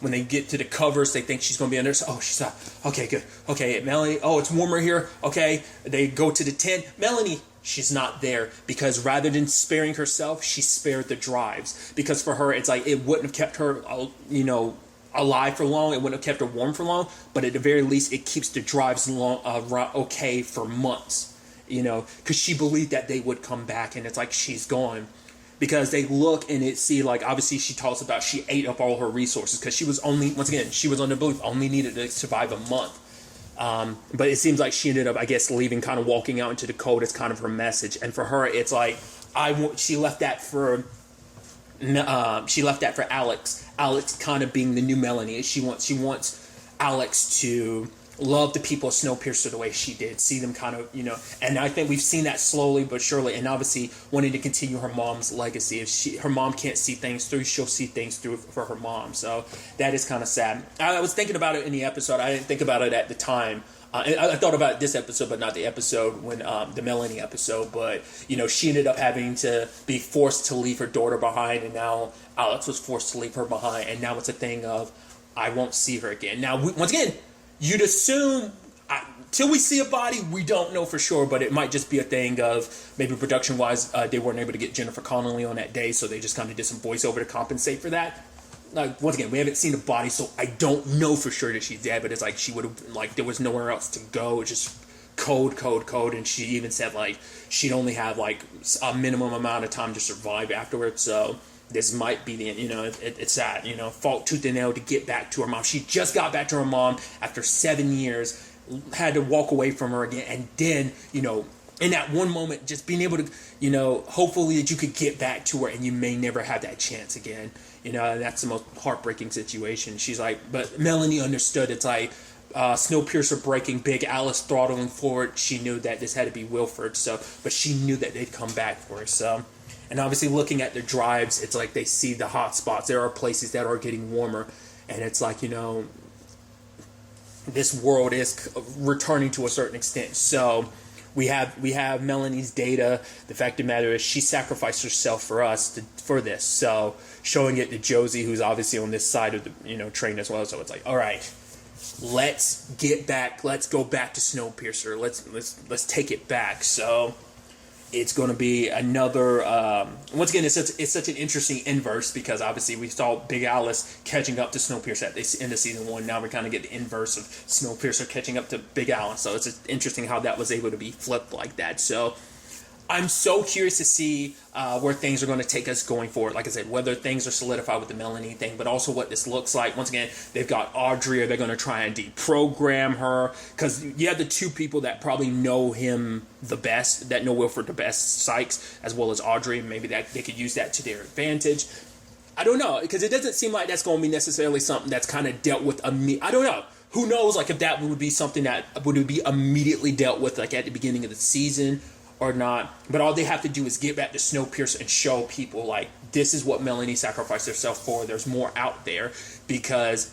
when they get to the covers, they think she's going to be under. So, oh, she's not. Okay, good. Okay, Melanie. Oh, it's warmer here. Okay. They go to the tent. Melanie. She's not there, because rather than sparing herself, she spared the drives. Because for her, it's like, it wouldn't have kept her, alive for long. It wouldn't have kept her warm for long. But at the very least, it keeps the drives okay for months. Because she believed that they would come back, and it's like, she's gone. Because they look and it see, like, obviously she talks about she ate up all her resources, because she was she was on the belief only needed to survive a month. But it seems like she ended up, I guess, leaving, kind of walking out into the cold as kind of her message. And for her, it's like, she left that for Alex. Alex kind of being the new Melanie. She wants Alex to love the people of Snowpiercer the way she did. See them kind of, and I think we've seen that slowly but surely. And obviously wanting to continue her mom's legacy. If her mom can't see things through, she'll see things through for her mom. So that is kind of sad. I was thinking about it in the episode. I didn't think about it at the time. I thought about this episode, but not the episode when the Melanie episode. But she ended up having to be forced to leave her daughter behind, and now Alex was forced to leave her behind, and now it's a thing of I won't see her again. Now, once again, you'd assume till we see a body, we don't know for sure, but it might just be a thing of maybe production-wise, they weren't able to get Jennifer Connelly on that day, so they just kind of did some voiceover to compensate for that. Like, once again, we haven't seen the body, so I don't know for sure that she's dead, but it's like she would have, like, there was nowhere else to go. It's just code, and she even said, like, she'd only have, like, a minimum amount of time to survive afterwards, so this might be the, it's sad, fought tooth and nail to get back to her mom. She just got back to her mom after 7 years, had to walk away from her again, and then, in that one moment, just being able to, hopefully that you could get back to her, and you may never have that chance again. And that's the most heartbreaking situation. She's like, but Melanie understood. It's like Snowpiercer breaking, Big Alice throttling forward. She knew that this had to be Wilford. So, but she knew that they'd come back for her. So, and obviously looking at the drives, it's like they see the hot spots. There are places that are getting warmer, and it's like this world is returning to a certain extent. So we have Melanie's data. The fact of the matter is she sacrificed herself for us for this. So showing it to Josie, who's obviously on this side of the train as well. So it's like, all right, let's get back. Let's go back to Snowpiercer. Let's take it back. So it's going to be another. Once again, it's such an interesting inverse because obviously we saw Big Alice catching up to Snowpiercer at the end of season 1. Now we kind of get the inverse of Snowpiercer catching up to Big Alice. So it's interesting how that was able to be flipped like that. So I'm so curious to see where things are going to take us going forward. Like I said, whether things are solidified with the Melanie thing, but also what this looks like. Once again, they've got Audrey. Are they going to try and deprogram her? Because you have the two people that probably know him the best, that know Wilford the best, Sykes, as well as Audrey. Maybe that they could use that to their advantage. I don't know, because it doesn't seem like that's going to be necessarily something that's kind of dealt with. I don't know. Who knows? Like if that would be something that would be immediately dealt with, like at the beginning of the season. Or not, but all they have to do is get back to Snowpiercer and show people like this is what Melanie sacrificed herself for. There's more out there because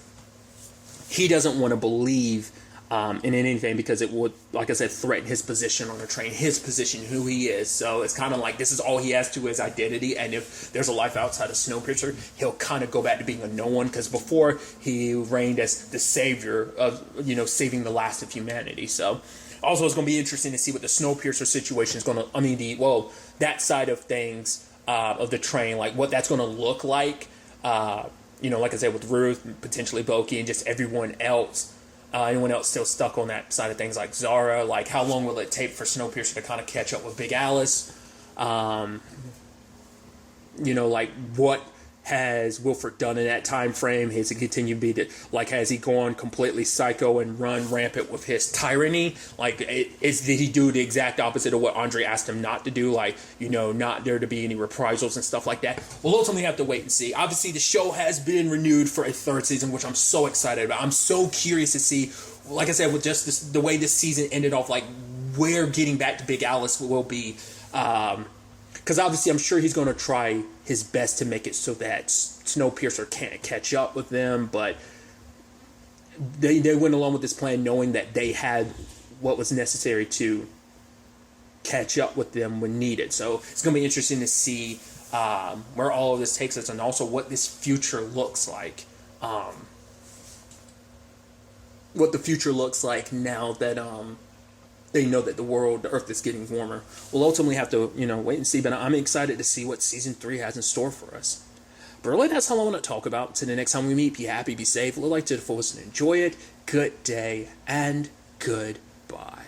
he doesn't want to believe in anything because it would, like I said, threaten his position on the train, his position, who he is. So it's kind of like this is all he has to his identity. And if there's a life outside of Snowpiercer, he'll kind of go back to being a no one because before he reigned as the savior of saving the last of humanity. So. Also, it's going to be interesting to see what the Snowpiercer situation is going to, that side of things, of the train, like what that's going to look like, like I said, with Ruth, potentially Boki, and just everyone else, anyone else still stuck on that side of things, like Zara, like how long will it take for Snowpiercer to kind of catch up with Big Alice, like what has Wilford done in that time frame? Has he continued to be has he gone completely psycho and run rampant with his tyranny? Did he do the exact opposite of what Andre asked him not to do? Not there to be any reprisals and stuff like that. We'll ultimately have to wait and see. Obviously, the show has been renewed for a 3rd season, which I'm so excited about. I'm so curious to see, like I said, with just the way this season ended off, like where getting back to Big Alice will be. Because obviously I'm sure he's going to try his best to make it so that Snowpiercer can't catch up with them, but they went along with this plan knowing that they had what was necessary to catch up with them when needed. So it's going to be interesting to see where all of this takes us and also what this future looks like. What the future looks like now that they know that the Earth is getting warmer. We'll ultimately have to, wait and see, but I'm excited to see what Season 3 has in store for us. But really, that's all I want to talk about. Until the next time we meet, be happy, be safe, live life to the fullest, and enjoy it. Good day, and goodbye.